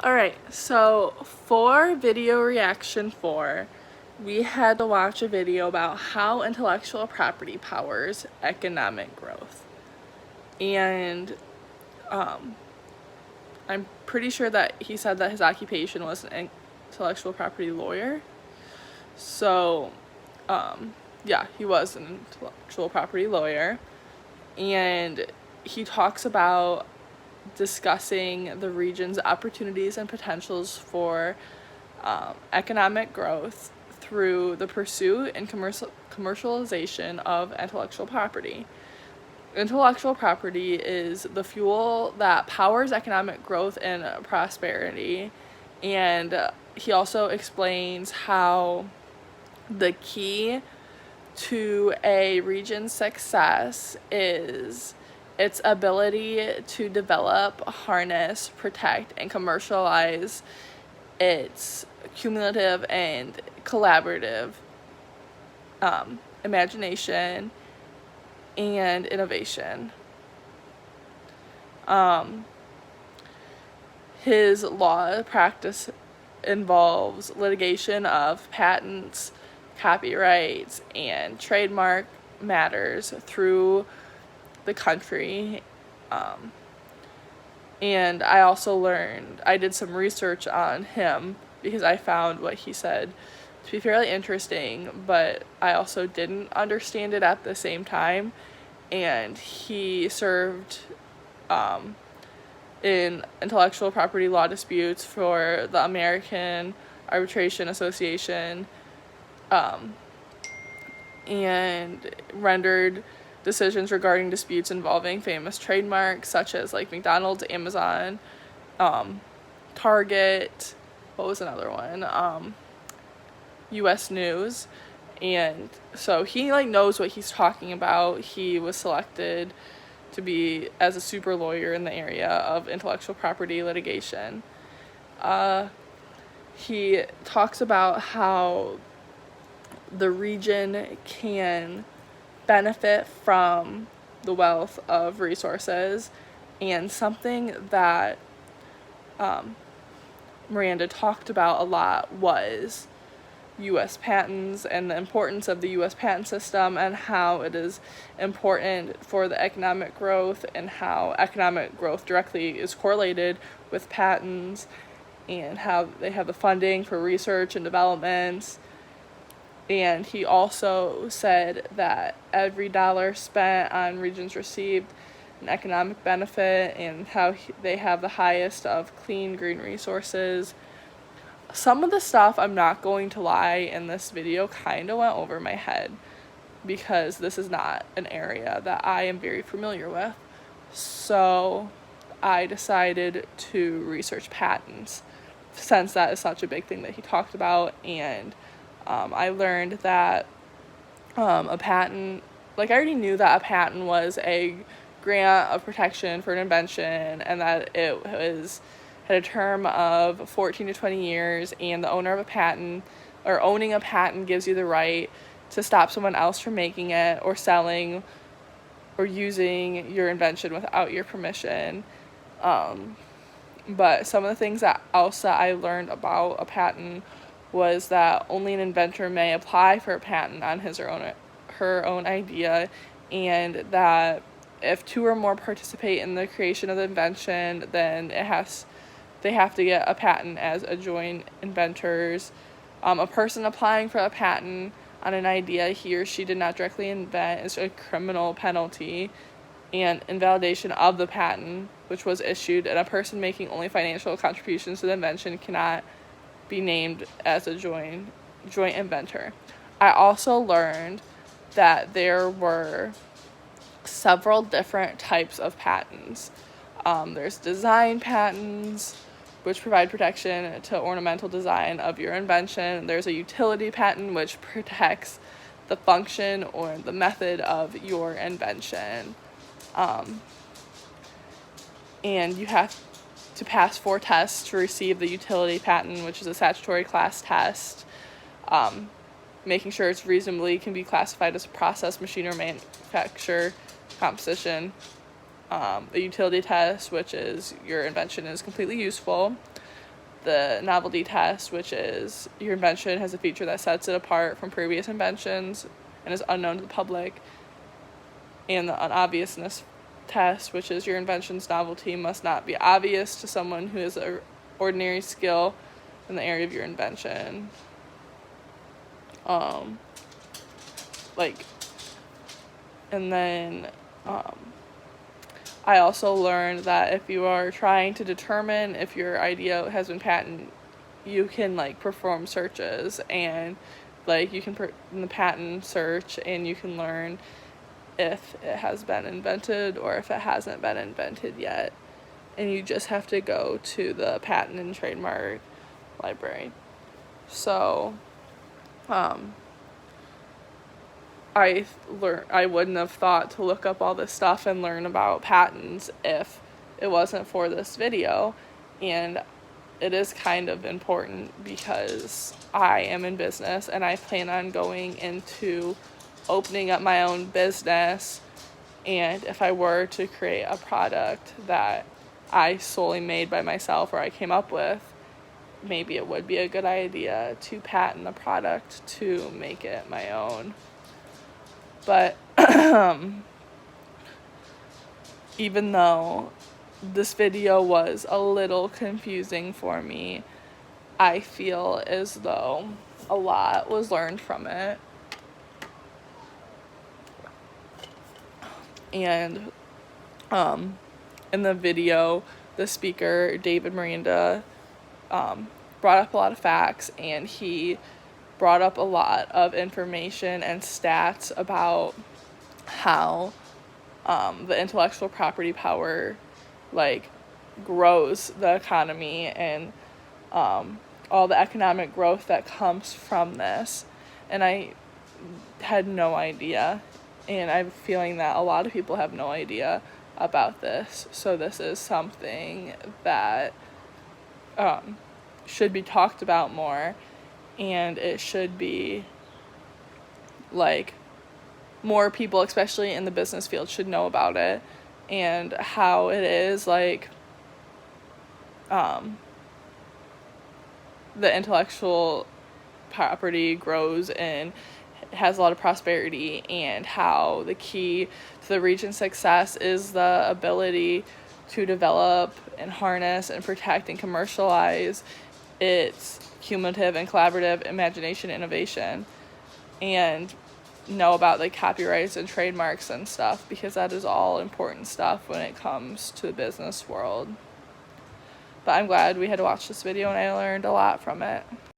Alright, so for video reaction 4, we had to watch a video about how intellectual property powers economic growth. And I'm pretty sure that he said that his occupation was an intellectual property lawyer. So, yeah, he was an intellectual property lawyer. And he talks about discussing the region's opportunities and potentials for economic growth through the pursuit and commercialization of intellectual property. Intellectual property is the fuel that powers economic growth and prosperity, and he also explains how the key to a region's success is its ability to develop, harness, protect, and commercialize its cumulative and collaborative imagination and innovation. His law practice involves litigation of patents, copyrights, and trademark matters through the country. And I did some research on him because I found what he said to be fairly interesting, but I also didn't understand it at the same time. And he served in intellectual property law disputes for the American Arbitration Association, and rendered decisions regarding disputes involving famous trademarks such as like McDonald's, Amazon, Target, what was another one? US News. And so he knows what he's talking about. He was selected to be as a super lawyer in the area of intellectual property litigation. He talks about how the region can benefit from the wealth of resources, and something that Miranda talked about a lot was U.S. patents and the importance of the U.S. patent system and how it is important for the economic growth and how economic growth directly is correlated with patents and how they have the funding for research and development. And he also said that every dollar spent on regions received an economic benefit and how they have the highest of clean green resources. Some of the stuff, I'm not going to lie, in this video kind of went over my head because this is not an area that I am very familiar with. So I decided to research patents since that is such a big thing that he talked about, and I learned that a patent, I already knew that a patent was a grant of protection for an invention and that it had a term of 14 to 20 years, and the owner of a patent or owning a patent gives you the right to stop someone else from making it or selling or using your invention without your permission. But some of the things that I learned about a patent was that only an inventor may apply for a patent on his or her own idea, and that if two or more participate in the creation of the invention, then they have to get a patent as adjoint inventors. A person applying for a patent on an idea he or she did not directly invent is a criminal penalty, and invalidation of the patent which was issued, and a person making only financial contributions to the invention cannot be named as a joint inventor. I also learned that there were several different types of patents. There's design patents, which provide protection to ornamental design of your invention. There's a utility patent, which protects the function or the method of your invention. And you have to pass 4 tests to receive the utility patent, which is a statutory class test, making sure it's reasonably can be classified as a process, machine, or manufacture composition. The utility test, which is your invention is completely useful. the novelty test, which is your invention has a feature that sets it apart from previous inventions and is unknown to the public, and the unobviousness test, which is your invention's novelty must not be obvious to someone who has an ordinary skill in the area of your invention. And then I also learned that if you are trying to determine if your idea has been patented, you can perform searches, and you can in the patent search, and you can learn if it has been invented or if it hasn't been invented yet. And you just have to go to the patent and trademark library. So I wouldn't have thought to look up all this stuff and learn about patents if it wasn't for this video. And it is kind of important because I am in business and I plan on going into opening up my own business. And if I were to create a product that I solely made by myself or I came up with, maybe it would be a good idea to patent the product to make it my own. But even though this video was a little confusing for me, I feel as though a lot was learned from it. And in the video, the speaker, David Miranda, brought up a lot of facts, and he brought up a lot of information and stats about how the intellectual property power grows the economy and all the economic growth that comes from this. And I had no idea, and I'm feeling that a lot of people have no idea about this. So this is something that should be talked about more, and it should be more people, especially in the business field, should know about it, and how it is the intellectual property grows and has a lot of prosperity, and how the key to the region's success is the ability to develop and harness and protect and commercialize its cumulative and collaborative imagination and innovation, and know about copyrights and trademarks and stuff, because that is all important stuff when it comes to the business world. But I'm glad we had to watch this video, and I learned a lot from it.